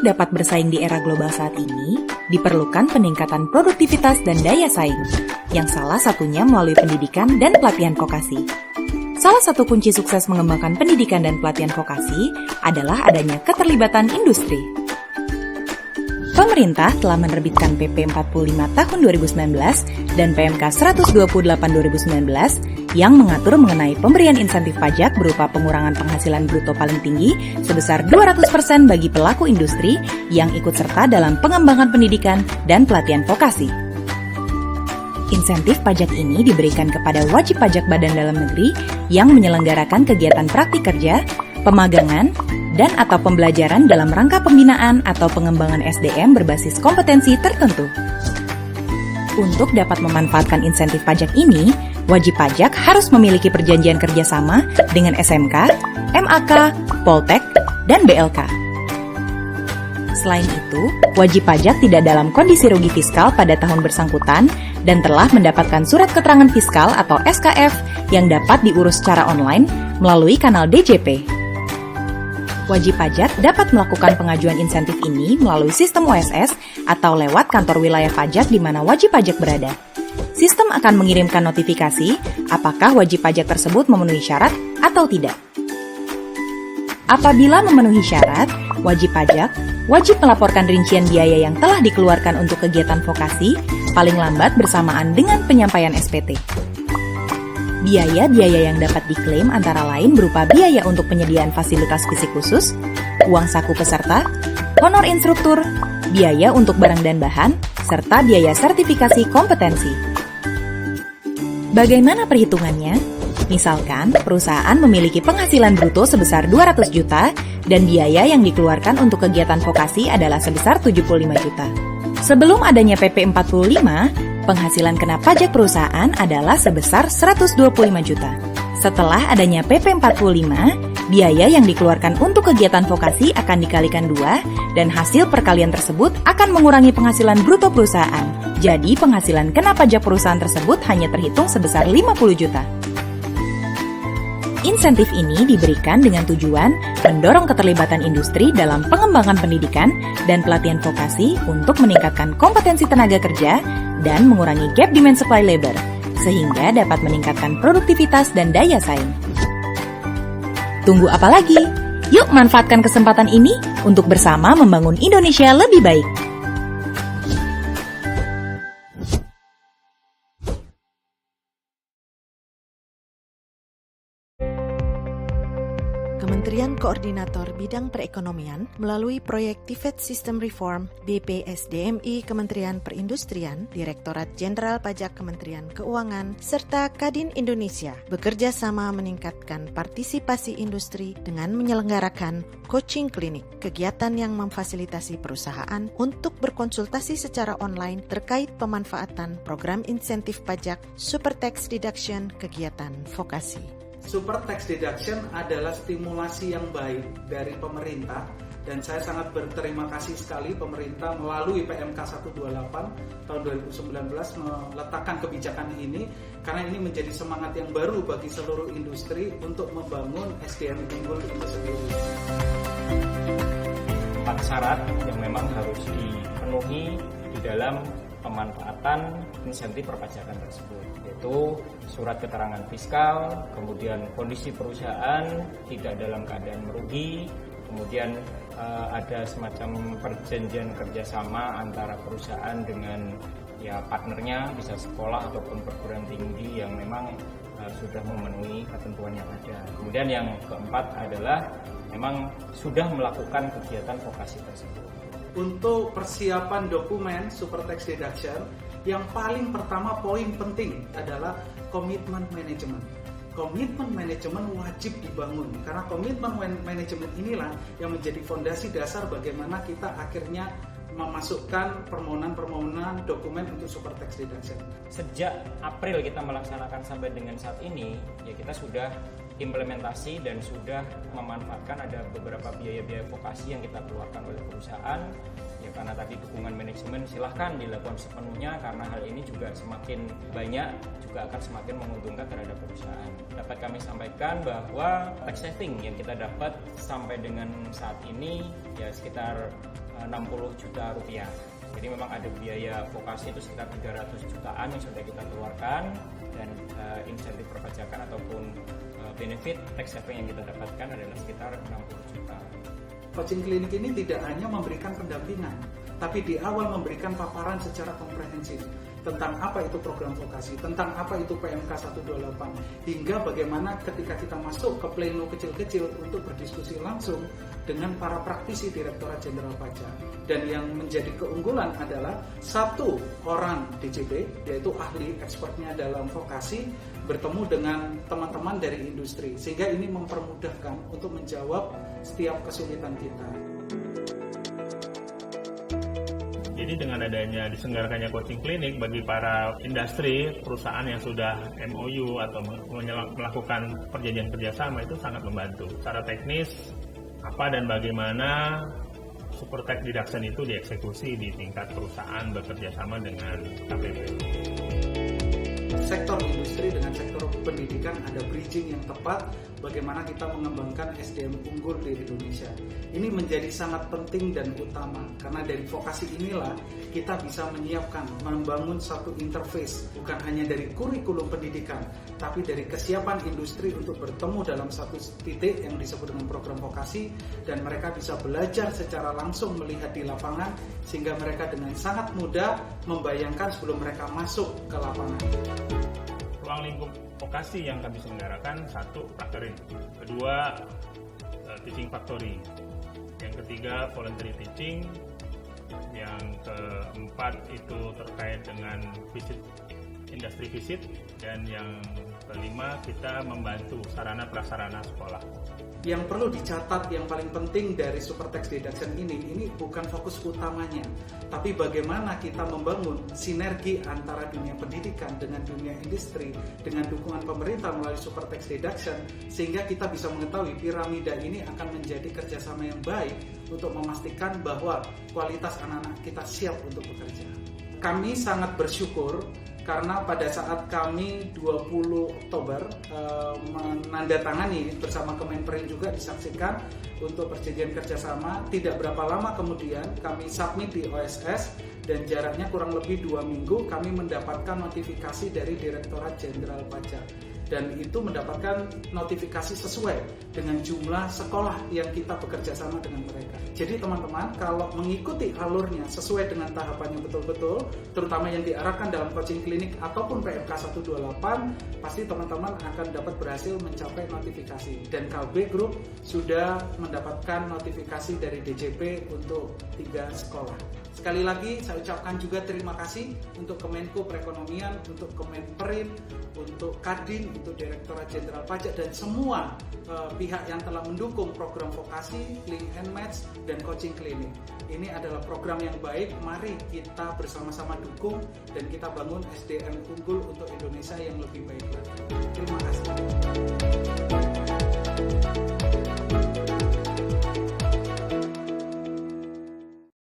Untuk dapat bersaing di era global saat ini, diperlukan peningkatan produktivitas dan daya saing, yang salah satunya melalui pendidikan dan pelatihan vokasi. Salah satu kunci sukses mengembangkan pendidikan dan pelatihan vokasi adalah adanya keterlibatan industri. Pemerintah telah menerbitkan PP 45 tahun 2019 dan PMK 128 2019 yang mengatur mengenai pemberian insentif pajak berupa pengurangan penghasilan bruto paling tinggi sebesar 200% bagi pelaku industri yang ikut serta dalam pengembangan pendidikan dan pelatihan vokasi. Insentif pajak ini diberikan kepada wajib pajak badan dalam negeri yang menyelenggarakan kegiatan praktik kerja, pemagangan, dan atau pembelajaran dalam rangka pembinaan atau pengembangan SDM berbasis kompetensi tertentu. Untuk dapat memanfaatkan insentif pajak ini, wajib pajak harus memiliki perjanjian kerjasama dengan SMK, MAK, Poltek, dan BLK. Selain itu, wajib pajak tidak dalam kondisi rugi fiskal pada tahun bersangkutan dan telah mendapatkan surat keterangan fiskal atau SKF yang dapat diurus secara online melalui kanal DJP. Wajib pajak dapat melakukan pengajuan insentif ini melalui sistem OSS atau lewat kantor wilayah pajak di mana wajib pajak berada. Sistem akan mengirimkan notifikasi apakah wajib pajak tersebut memenuhi syarat atau tidak. Apabila memenuhi syarat, wajib pajak wajib melaporkan rincian biaya yang telah dikeluarkan untuk kegiatan vokasi paling lambat bersamaan dengan penyampaian SPT. Biaya-biaya yang dapat diklaim antara lain berupa biaya untuk penyediaan fasilitas fisik khusus, uang saku peserta, honor instruktur, biaya untuk barang dan bahan, serta biaya sertifikasi kompetensi. Bagaimana perhitungannya? Misalkan, perusahaan memiliki penghasilan bruto sebesar 200 juta dan biaya yang dikeluarkan untuk kegiatan vokasi adalah sebesar 75 juta. Sebelum adanya PP 45, penghasilan kena pajak perusahaan adalah sebesar 125 juta. Setelah adanya PP 45, biaya yang dikeluarkan untuk kegiatan vokasi akan dikalikan 2 dan hasil perkalian tersebut akan mengurangi penghasilan bruto perusahaan. Jadi penghasilan kena pajak perusahaan tersebut hanya terhitung sebesar 50 juta. Insentif ini diberikan dengan tujuan mendorong keterlibatan industri dalam pengembangan pendidikan dan pelatihan vokasi untuk meningkatkan kompetensi tenaga kerja dan mengurangi gap demand supply labor, sehingga dapat meningkatkan produktivitas dan daya saing. Tunggu apa lagi? Yuk manfaatkan kesempatan ini untuk bersama membangun Indonesia lebih baik. Kementerian Koordinator Bidang Perekonomian melalui proyek TIVET System Reform BPSDMI Kementerian Perindustrian, Direktorat Jenderal Pajak Kementerian Keuangan, serta Kadin Indonesia bekerja sama meningkatkan partisipasi industri dengan menyelenggarakan coaching klinik, kegiatan yang memfasilitasi perusahaan untuk berkonsultasi secara online terkait pemanfaatan program insentif pajak Super Tax Deduction kegiatan vokasi. Super Tax Deduction adalah stimulasi yang baik dari pemerintah dan saya sangat berterima kasih sekali pemerintah melalui PMK 128 tahun 2019 meletakkan kebijakan ini karena ini menjadi semangat yang baru bagi seluruh industri untuk membangun SDM unggul itu sendiri. 4 syarat yang memang harus dipenuhi di dalam pemanfaatan insentif perpajakan tersebut, yaitu surat keterangan fiskal, kemudian kondisi perusahaan tidak dalam keadaan merugi, kemudian ada semacam perjanjian kerjasama antara perusahaan dengan partnernya, bisa sekolah ataupun perguruan tinggi yang memang sudah memenuhi ketentuan yang ada. Kemudian yang keempat adalah memang sudah melakukan kegiatan vokasi tersebut. Untuk persiapan dokumen Super Tax Deduction, yang paling pertama poin penting adalah komitmen manajemen. Komitmen manajemen wajib dibangun karena komitmen manajemen inilah yang menjadi fondasi dasar bagaimana kita akhirnya memasukkan permohonan dokumen untuk Super Tax Deduction. Sejak April kita melaksanakan sampai dengan saat ini, ya kita sudah implementasi dan sudah memanfaatkan ada beberapa biaya-biaya vokasi yang kita keluarkan oleh perusahaan. Ya karena tadi dukungan manajemen silahkan dilakukan sepenuhnya karena hal ini juga semakin banyak juga akan semakin menguntungkan terhadap perusahaan. Dapat kami sampaikan bahwa tax saving yang kita dapat sampai dengan saat ini ya sekitar 60 juta rupiah. Jadi memang ada biaya vokasi itu sekitar 300 jutaan yang sudah kita keluarkan, dan insentif perpajakan ataupun benefit tax saving yang kita dapatkan adalah sekitar 60 juta. Coaching klinik ini tidak hanya memberikan pendampingan, tapi di awal memberikan paparan secara komprehensif tentang apa itu program vokasi, tentang apa itu PMK 128, hingga bagaimana ketika kita masuk ke pleno kecil-kecil untuk berdiskusi langsung dengan para praktisi Direktorat Jenderal Pajak. Dan yang menjadi keunggulan adalah satu orang DJP, yaitu ahli expertnya dalam vokasi, bertemu dengan teman-teman dari industri, sehingga ini mempermudahkan untuk menjawab setiap kesulitan kita. Jadi dengan adanya diselenggarakannya coaching klinik bagi para industri, perusahaan yang sudah MOU atau melakukan perjanjian kerjasama itu sangat membantu. Secara teknis, apa dan bagaimana super tax deduction itu dieksekusi di tingkat perusahaan bekerjasama dengan KPP. Sektor industri dengan sektor pendidikan ada bridging yang tepat bagaimana kita mengembangkan SDM unggul di Indonesia. Ini menjadi sangat penting dan utama karena dari vokasi inilah kita bisa menyiapkan, membangun satu interface bukan hanya dari kurikulum pendidikan tapi dari kesiapan industri untuk bertemu dalam satu titik yang disebut dengan program vokasi, dan mereka bisa belajar secara langsung melihat di lapangan sehingga mereka dengan sangat mudah membayangkan sebelum mereka masuk ke lapangan. Ruang lingkup vokasi yang kami selenggarakan, satu, prakterin, kedua, teaching factory, yang ketiga voluntary teaching, yang keempat itu terkait dengan visit, industri visit, dan yang kelima kita membantu sarana prasarana sekolah. Yang perlu dicatat yang paling penting dari super tax deduction ini bukan fokus utamanya, tapi bagaimana kita membangun sinergi antara dunia pendidikan dengan dunia industri dengan dukungan pemerintah melalui super tax deduction, sehingga kita bisa mengetahui piramida ini akan menjadi kerjasama yang baik untuk memastikan bahwa kualitas anak-anak kita siap untuk bekerja. Kami sangat bersyukur karena pada saat kami 20 Oktober menandatangani bersama Kemenperin juga disaksikan untuk perjanjian kerjasama, tidak berapa lama kemudian kami submit di OSS dan jaraknya kurang lebih 2 minggu kami mendapatkan notifikasi dari Direktorat Jenderal Pajak, dan itu mendapatkan notifikasi sesuai dengan jumlah sekolah yang kita bekerja sama dengan mereka. Jadi teman-teman, kalau mengikuti alurnya sesuai dengan tahapannya betul-betul, terutama yang diarahkan dalam coaching klinik ataupun PMK 128, pasti teman-teman akan dapat berhasil mencapai notifikasi. Dan KB Group sudah mendapatkan notifikasi dari DJP untuk 3 sekolah. Sekali lagi saya ucapkan juga terima kasih untuk Kemenko Perekonomian, untuk Kemenperin, untuk Kadin, untuk Direktorat Jenderal Pajak, dan semua pihak yang telah mendukung program vokasi, link and match, dan coaching klinik. Ini adalah program yang baik, mari kita bersama-sama dukung dan kita bangun SDM unggul untuk Indonesia yang lebih baik lagi. Terima kasih.